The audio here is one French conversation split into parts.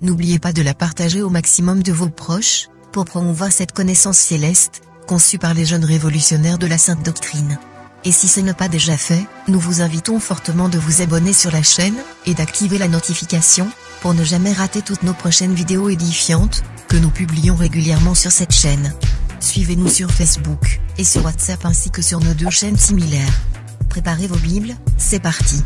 N'oubliez pas de la partager au maximum de vos proches, pour promouvoir cette connaissance céleste, conçue par les jeunes révolutionnaires de la Sainte Doctrine. Et si ce n'est pas déjà fait, nous vous invitons fortement de vous abonner sur la chaîne, et d'activer la notification, pour ne jamais rater toutes nos prochaines vidéos édifiantes, que nous publions régulièrement sur cette chaîne. Suivez-nous sur Facebook, et sur WhatsApp ainsi que sur nos 2 chaînes similaires. Préparez vos Bibles, c'est parti.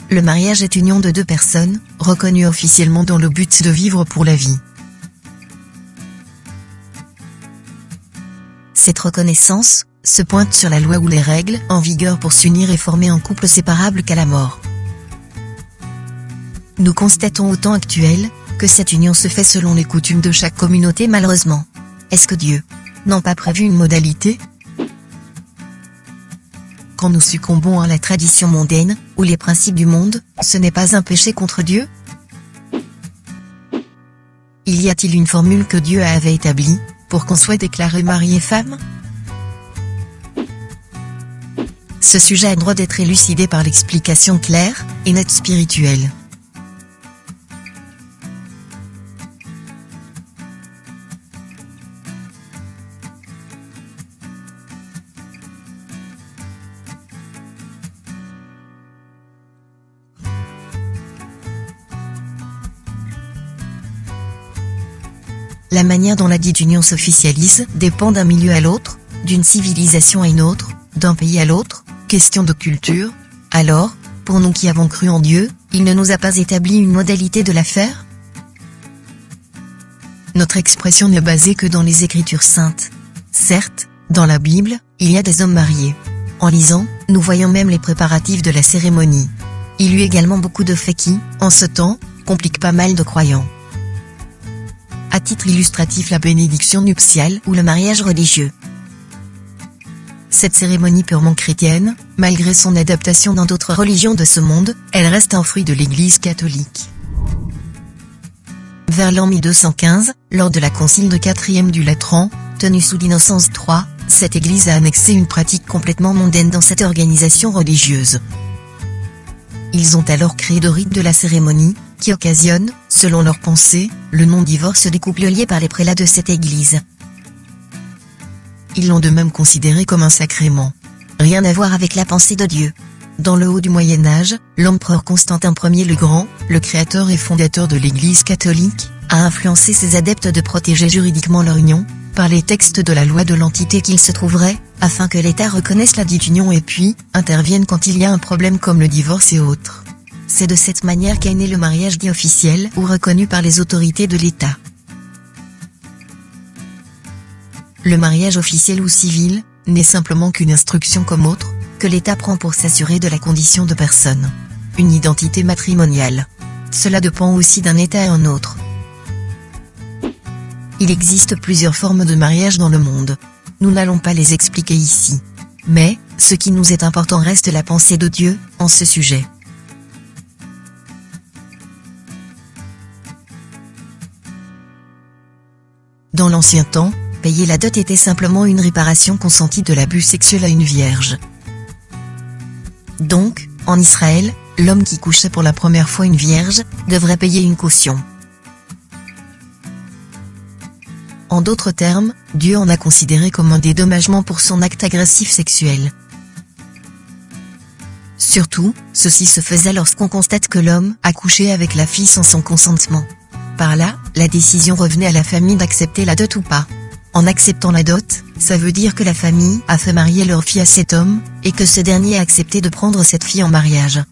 Le mariage est union de 2 personnes, reconnues officiellement dans le but de vivre pour la vie. Cette reconnaissance se pointe sur la loi ou les règles en vigueur pour s'unir et former un couple séparable qu'à la mort. Nous constatons au temps actuel que cette union se fait selon les coutumes de chaque communauté malheureusement. Est-ce que Dieu n'a pas prévu une modalité ? Quand nous succombons à la tradition mondaine, ou les principes du monde, ce n'est pas un péché contre Dieu ? Y a-t-il une formule que Dieu avait établie, pour qu'on soit déclaré mari et femme ? Ce sujet a droit d'être élucidé par l'explication claire, et nette spirituelle. La manière dont la dite union s'officialise dépend d'un milieu à l'autre, d'une civilisation à une autre, d'un pays à l'autre, question de culture. Alors, pour nous qui avons cru en Dieu, il ne nous a pas établi une modalité de la faire ? Notre expression n'est basée que dans les Écritures saintes. Certes, dans la Bible, il y a des hommes mariés. En lisant, nous voyons même les préparatifs de la cérémonie. Il y a également beaucoup de faits qui, en ce temps, compliquent pas mal de croyants. À titre illustratif, la bénédiction nuptiale ou le mariage religieux. Cette cérémonie purement chrétienne, malgré son adaptation dans d'autres religions de ce monde, elle reste un fruit de l'Église catholique. Vers l'an 1215, lors de la concile de 4e du Latran, tenue sous l'Innocence III, cette Église a annexé une pratique complètement mondaine dans cette organisation religieuse. Ils ont alors créé de rites de la cérémonie, qui occasionnent, selon leur pensée, le non-divorce des couples liés par les prélats de cette église. Ils l'ont de même considéré comme un sacrement. Rien à voir avec la pensée de Dieu. Dans le haut du Moyen-Âge, l'empereur Constantin Ier le Grand, le créateur et fondateur de l'église catholique, a influencé ses adeptes de protéger juridiquement leur union, par les textes de la loi de l'entité qu'ils se trouveraient, afin que l'État reconnaisse la dite union et puis, intervienne quand il y a un problème comme le divorce et autres. C'est de cette manière qu'est né le mariage dit officiel ou reconnu par les autorités de l'État. Le mariage officiel ou civil n'est simplement qu'une instruction comme autre, que l'État prend pour s'assurer de la condition de personne. Une identité matrimoniale. Cela dépend aussi d'un État à un autre. Il existe plusieurs formes de mariage dans le monde. Nous n'allons pas les expliquer ici. Mais, ce qui nous est important reste la pensée de Dieu, en ce sujet. Dans l'ancien temps, payer la dot était simplement une réparation consentie de l'abus sexuel à une vierge. Donc, en Israël, l'homme qui couchait pour la première fois une vierge, devrait payer une caution. En d'autres termes, Dieu en a considéré comme un dédommagement pour son acte agressif sexuel. Surtout, ceci se faisait lorsqu'on constate que l'homme a couché avec la fille sans son consentement. Par là, la décision revenait à la famille d'accepter la dot ou pas. En acceptant la dot, ça veut dire que la famille a fait marier leur fille à cet homme, et que ce dernier a accepté de prendre cette fille en mariage.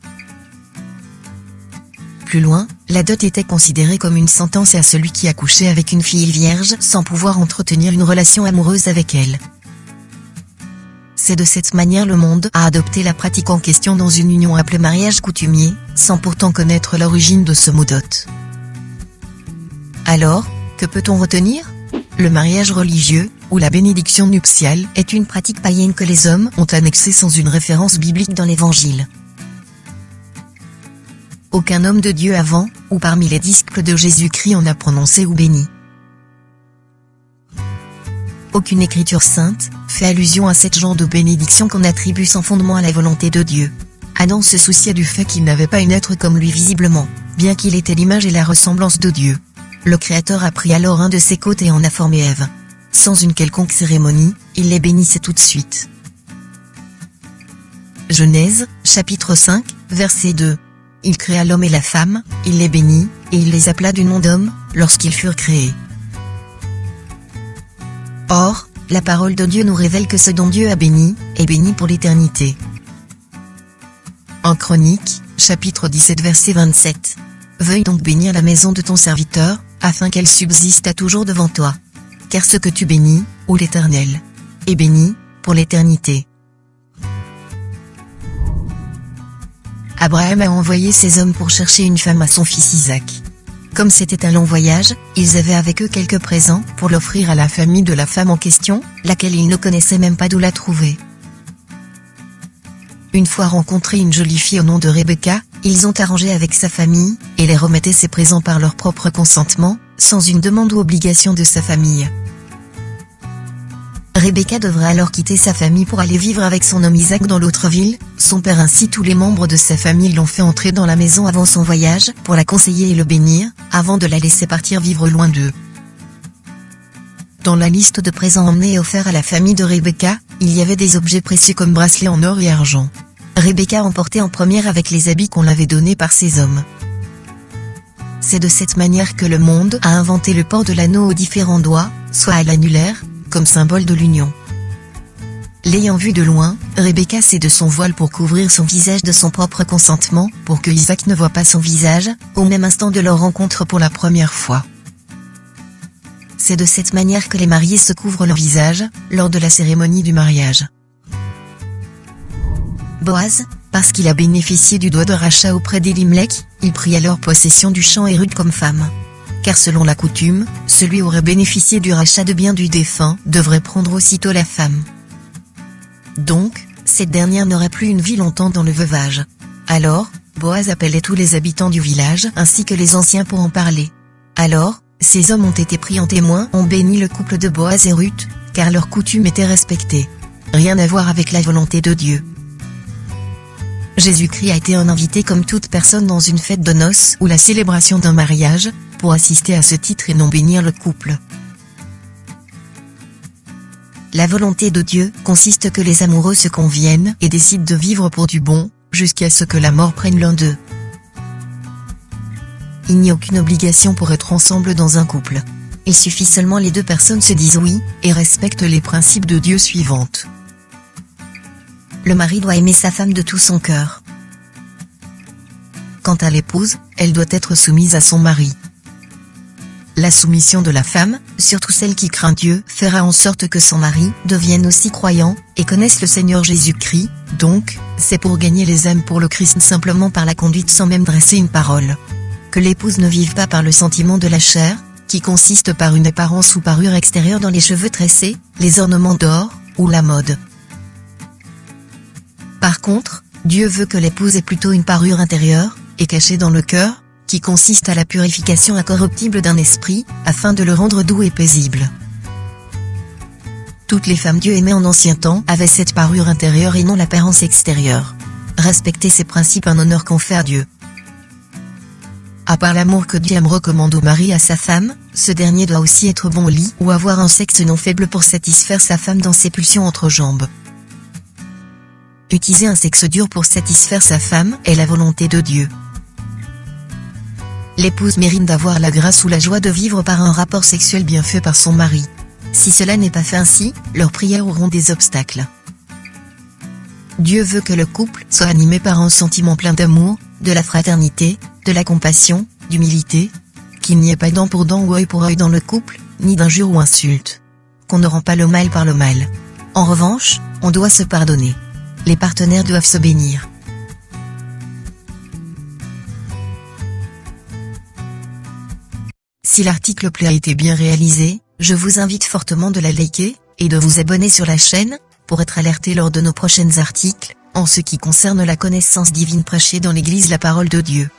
Plus loin, la dot était considérée comme une sentence à celui qui a couché avec une fille vierge sans pouvoir entretenir une relation amoureuse avec elle. C'est de cette manière le monde a adopté la pratique en question dans une union appelée mariage coutumier, sans pourtant connaître l'origine de ce mot dot. Alors, que peut-on retenir? Le mariage religieux, ou la bénédiction nuptiale, est une pratique païenne que les hommes ont annexée sans une référence biblique dans l'Évangile. Aucun homme de Dieu avant, ou parmi les disciples de Jésus-Christ en a prononcé ou béni. Aucune écriture sainte fait allusion à cette genre de bénédiction qu'on attribue sans fondement à la volonté de Dieu. Adam se souciait du fait qu'il n'avait pas un être comme lui visiblement, bien qu'il était l'image et la ressemblance de Dieu. Le Créateur a pris alors un de ses côtés et en a formé Ève. Sans une quelconque cérémonie, il les bénissait tout de suite. Genèse, chapitre 5, verset 2. Il créa l'homme et la femme, il les bénit, et il les appela du nom d'homme, lorsqu'ils furent créés. Or, la parole de Dieu nous révèle que ce dont Dieu a béni, est béni pour l'éternité. En Chroniques, chapitre 17 verset 27. Veuille donc bénir la maison de ton serviteur, afin qu'elle subsiste à toujours devant toi. Car ce que tu bénis, ô l'Éternel, est béni, pour l'éternité. Abraham a envoyé ses hommes pour chercher une femme à son fils Isaac. Comme c'était un long voyage, ils avaient avec eux quelques présents pour l'offrir à la famille de la femme en question, laquelle ils ne connaissaient même pas d'où la trouver. Une fois rencontré une jolie fille au nom de Rebecca, ils ont arrangé avec sa famille, et les remettaient ses présents par leur propre consentement, sans une demande ou obligation de sa famille. Rebecca devra alors quitter sa famille pour aller vivre avec son homme Isaac dans l'autre ville. Son père ainsi tous les membres de sa famille l'ont fait entrer dans la maison avant son voyage, pour la conseiller et le bénir, avant de la laisser partir vivre loin d'eux. Dans la liste de présents emmenés et offerts à la famille de Rebecca, il y avait des objets précieux comme bracelets en or et argent. Rebecca emportait en première avec les habits qu'on l'avait donnés par ses hommes. C'est de cette manière que le monde a inventé le port de l'anneau aux différents doigts, soit à l'annulaire, comme symbole de l'union. L'ayant vu de loin, Rebecca s'est de son voile pour couvrir son visage de son propre consentement, pour que Isaac ne voie pas son visage, au même instant de leur rencontre pour la première fois. C'est de cette manière que les mariés se couvrent leur visage, lors de la cérémonie du mariage. Boaz, parce qu'il a bénéficié du droit de rachat auprès d'Elimelech, il prit alors possession du champ et Ruth comme femme. Car selon la coutume, celui aurait bénéficié du rachat de biens du défunt devrait prendre aussitôt la femme. Donc, cette dernière n'aurait plus une vie longtemps dans le veuvage. Alors, Boaz appelait tous les habitants du village ainsi que les anciens pour en parler. Alors, ces hommes ont été pris en témoin, ont béni le couple de Boaz et Ruth, car leur coutume était respectée. Rien à voir avec la volonté de Dieu. Jésus-Christ a été un invité comme toute personne dans une fête de noces ou la célébration d'un mariage, pour assister à ce titre et non bénir le couple. La volonté de Dieu consiste que les amoureux se conviennent et décident de vivre pour du bon, jusqu'à ce que la mort prenne l'un d'eux. Il n'y a aucune obligation pour être ensemble dans un couple. Il suffit seulement les deux personnes se disent oui, et respectent les principes de Dieu suivantes. Le mari doit aimer sa femme de tout son cœur. Quant à l'épouse, elle doit être soumise à son mari. La soumission de la femme, surtout celle qui craint Dieu, fera en sorte que son mari devienne aussi croyant, et connaisse le Seigneur Jésus-Christ, donc, c'est pour gagner les âmes pour le Christ simplement par la conduite sans même dresser une parole. Que l'épouse ne vive pas par le sentiment de la chair, qui consiste par une apparence ou parure extérieure dans les cheveux tressés, les ornements d'or, ou la mode. Par contre, Dieu veut que l'épouse ait plutôt une parure intérieure, et cachée dans le cœur, qui consiste à la purification incorruptible d'un esprit, afin de le rendre doux et paisible. Toutes les femmes Dieu aimait en ancien temps avaient cette parure intérieure et non l'apparence extérieure. Respecter ces principes un honneur qu'on fait à Dieu. À part l'amour que Dieu recommande au mari à sa femme, ce dernier doit aussi être bon au lit ou avoir un sexe non faible pour satisfaire sa femme dans ses pulsions entre jambes. Utiliser un sexe dur pour satisfaire sa femme est la volonté de Dieu. L'épouse mérite d'avoir la grâce ou la joie de vivre par un rapport sexuel bien fait par son mari. Si cela n'est pas fait ainsi, leurs prières auront des obstacles. Dieu veut que le couple soit animé par un sentiment plein d'amour, de la fraternité, de la compassion, d'humilité, qu'il n'y ait pas dent pour dent ou œil pour œil dans le couple, ni d'injures ou insultes. Qu'on ne rend pas le mal par le mal. En revanche, on doit se pardonner. Les partenaires doivent se bénir. Si l'article a été bien réalisé, je vous invite fortement de la liker, et de vous abonner sur la chaîne, pour être alerté lors de nos prochains articles, en ce qui concerne la connaissance divine prêchée dans l'Église la parole de Dieu.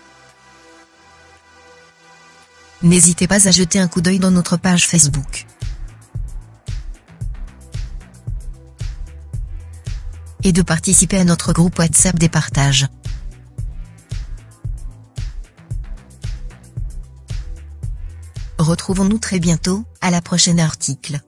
N'hésitez pas à jeter un coup d'œil dans notre page Facebook. Et de participer à notre groupe WhatsApp des partages. Retrouvons-nous très bientôt, à la prochaine article.